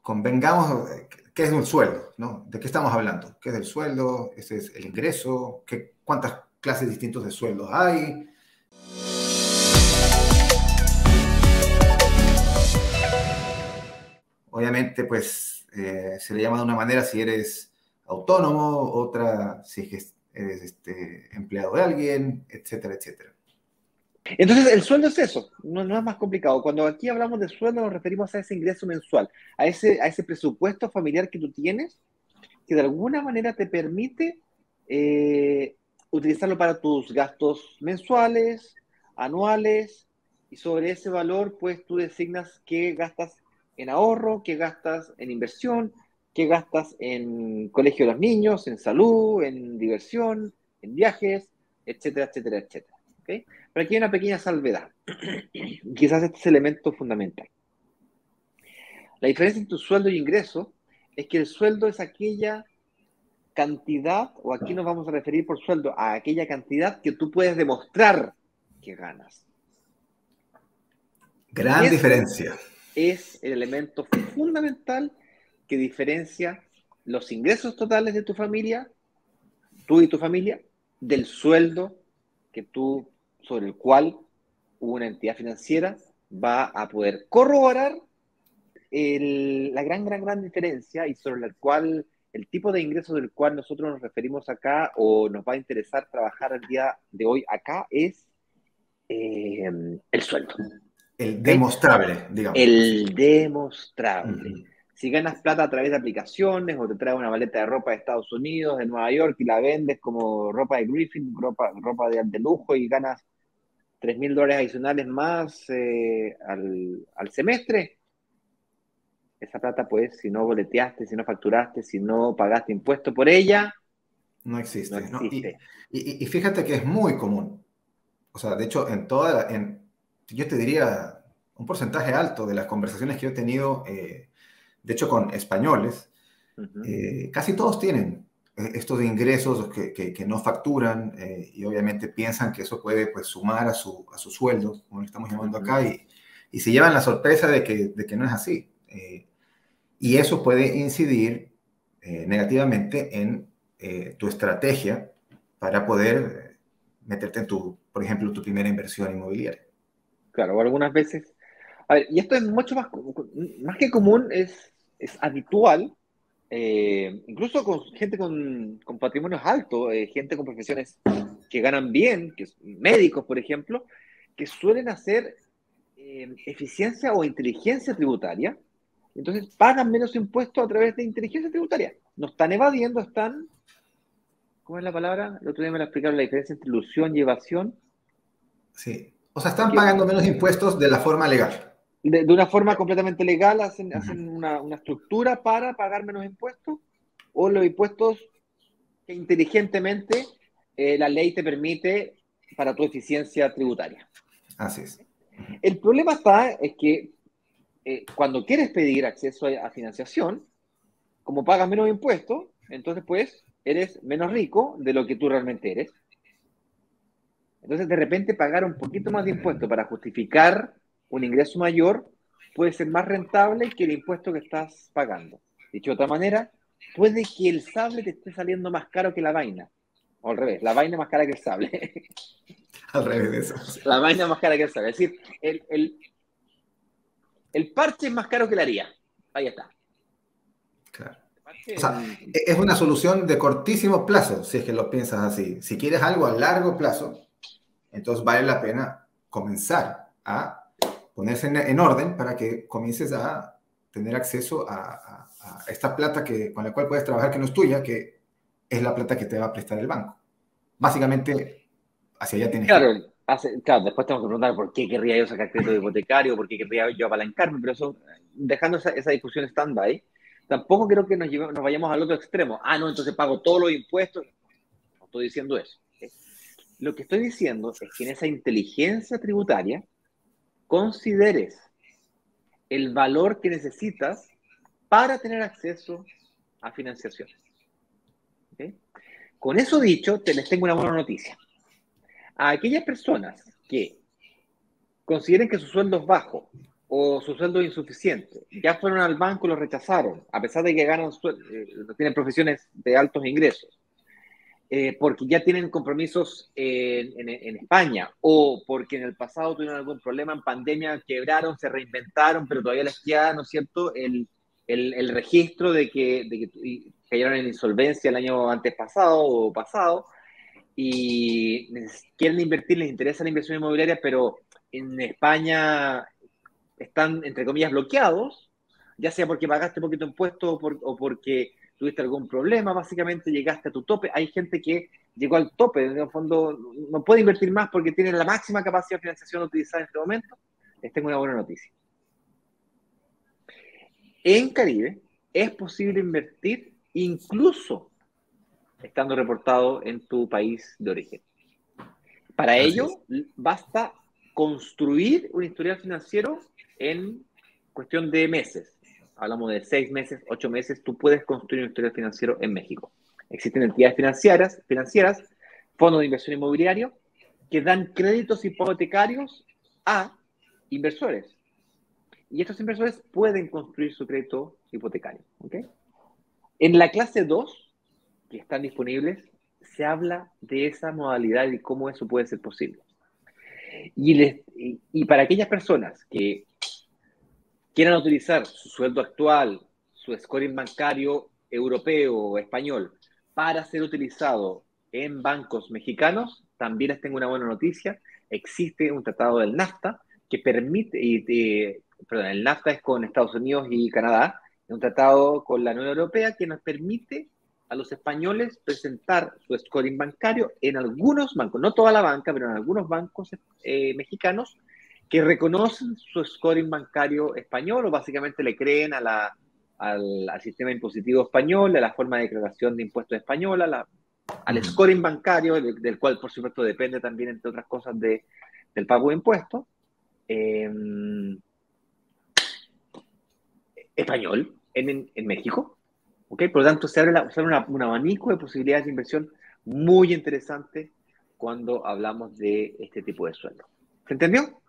convengamos, ¿qué es un sueldo? ¿No? ¿De qué estamos hablando? ¿Qué es el sueldo? ¿Ese es el ingreso? ¿Cuántas clases distintas de sueldos hay? Obviamente, pues, se le llama de una manera si eres autónomo, otra si es que eres empleado de alguien, etcétera, etcétera. Entonces, el sueldo es eso, no es más complicado. Cuando aquí hablamos de sueldo nos referimos a ese ingreso mensual, a ese presupuesto familiar que tú tienes, que de alguna manera te permite eh, utilizarlo para tus gastos mensuales, anuales, y sobre ese valor, pues tú designas qué gastas en ahorro, qué gastas en inversión, qué gastas en colegio de los niños, en salud, en diversión, en viajes, etcétera, etcétera, etcétera. ¿Okay? Pero aquí hay una pequeña salvedad. Quizás este es el elemento fundamental. La diferencia entre tu sueldo y ingreso es que el sueldo es aquella cantidad, o aquí nos vamos a referir por sueldo, a aquella cantidad que tú puedes demostrar que ganas. Y Gran ese diferencia. es el elemento fundamental que diferencia los ingresos totales de tu familia, tú y tu familia, del sueldo que tú, sobre el cual una entidad financiera va a poder corroborar la gran diferencia y sobre la cual el tipo de ingreso del cual nosotros nos referimos acá o nos va a interesar trabajar el día de hoy acá es el sueldo. El ¿Okay? demostrable, digámoslo así. El demostrable. Ujú. Si ganas plata a través de aplicaciones o te traes una maleta de ropa de Estados Unidos, de Nueva York y la vendes como ropa de Griffin, ropa de lujo y ganas $3,000 adicionales más al semestre, esa plata, pues, si no boleteaste, si no facturaste, si no pagaste impuesto por ella, No no existe, ¿no? existe. Y fíjate que es muy común. O sea, de hecho, yo te diría un porcentaje alto de las conversaciones que yo he tenido, de hecho, con españoles, Ujú. casi todos tienen estos ingresos que no facturan y obviamente piensan que eso puede pues, sumar a su sueldo, como lo estamos llamando Ujú. acá, y se llevan la sorpresa de que no es así. Y eso puede incidir negativamente en tu estrategia para poder meterte en por ejemplo, tu primera inversión inmobiliaria. Claro, o algunas veces. A ver, y esto es mucho más que común, es habitual, incluso con gente con patrimonios altos, gente con profesiones que ganan bien, médicos, por ejemplo, que suelen hacer eficiencia o inteligencia tributaria. Entonces pagan menos impuestos a través de inteligencia tributaria. No están evadiendo, están, ¿cómo es la palabra? El otro día me lo explicaron la diferencia entre ilusión y evasión. Sí. O sea, Es están que pagando menos impuestos de la forma legal. de una forma completamente legal hacen Ujú. una estructura para pagar menos impuestos, o los impuestos que inteligentemente la ley te permite para tu eficiencia tributaria. Así es. Ujú. El problema está es que cuando quieres pedir acceso a financiación, como pagas menos impuestos, entonces pues eres menos rico de lo que tú realmente eres. Entonces de repente pagar un poquito más de impuesto para justificar un ingreso mayor puede ser más rentable que el impuesto que estás pagando. Dicho de otra manera, puede que el sable te esté saliendo más caro que la vaina. O al revés, la vaina es más cara que el sable. Al revés de eso. Sí. La vaina es más cara que el sable. Es decir, el parche es más caro que la haría. Ahí está. Claro. El parche O sea, es una solución de cortísimo plazo, si es que lo piensas así. Si quieres algo a largo plazo, entonces vale la pena comenzar a ponerse en orden para que comiences a tener acceso a esta plata con la cual puedes trabajar que no es tuya, que es la plata que te va a prestar el banco. Básicamente, hacia allá tienes que claro, ir. claro, después tengo que preguntar por qué querría yo sacar crédito hipotecario, por qué querría yo apalancarme, pero eso, dejando esa discusión stand-by, tampoco creo que nos vayamos al otro extremo. Ah, no, entonces pago todos los impuestos. No estoy diciendo eso. ¿Okay? Lo que estoy diciendo es que en esa inteligencia tributaria consideres el valor que necesitas para tener acceso a financiación. ¿Okay? Con eso dicho, les tengo una buena noticia. A aquellas personas que consideren que su sueldo es bajo o su sueldo es insuficiente. Ya fueron al banco y lo rechazaron, a pesar de que ganan tienen profesiones de altos ingresos, porque ya tienen compromisos en España, o porque en el pasado tuvieron algún problema en pandemia, quebraron, se reinventaron, pero todavía les queda, ¿no es cierto?, el registro de que cayeron en insolvencia el año antes pasado o pasado, y quieren invertir, les interesa la inversión inmobiliaria, pero en España están, entre comillas, bloqueados, ya sea porque pagaste poquito impuesto o porque tuviste algún problema, básicamente llegaste a tu tope. Hay gente que llegó al tope, en el fondo no puede invertir más porque tiene la máxima capacidad de financiación utilizada en este momento. Les tengo una buena noticia. En Caribe es posible invertir incluso estando reportado en tu país de origen. Para ello, basta construir un historial financiero en cuestión de meses. Hablamos de 6 meses, 8 meses. Tú puedes construir un historial financiero en México. Existen entidades financieras, fondos de inversión inmobiliario, que dan créditos hipotecarios a inversores. Y estos inversores pueden construir su crédito hipotecario. ¿Okay? En la clase 2, que están disponibles, se habla de esa modalidad y cómo eso puede ser posible. Y para aquellas personas que quieran utilizar su sueldo actual, su scoring bancario europeo o español, para ser utilizado en bancos mexicanos, también les tengo una buena noticia. Existe un tratado del NAFTA que permite, perdón, el NAFTA es con Estados Unidos y Canadá, un tratado con la Unión Europea que nos permite a los españoles presentar su scoring bancario en algunos bancos, no toda la banca, pero en algunos bancos mexicanos que reconocen su scoring bancario español o básicamente le creen al sistema impositivo español, a la forma de declaración de impuestos española, al scoring bancario, del cual por supuesto depende también, entre otras cosas, del pago de impuestos. Español en México. ¿Okay? Por lo tanto, se abre un abanico de posibilidades de inversión muy interesante cuando hablamos de este tipo de sueldo. ¿Se entendió?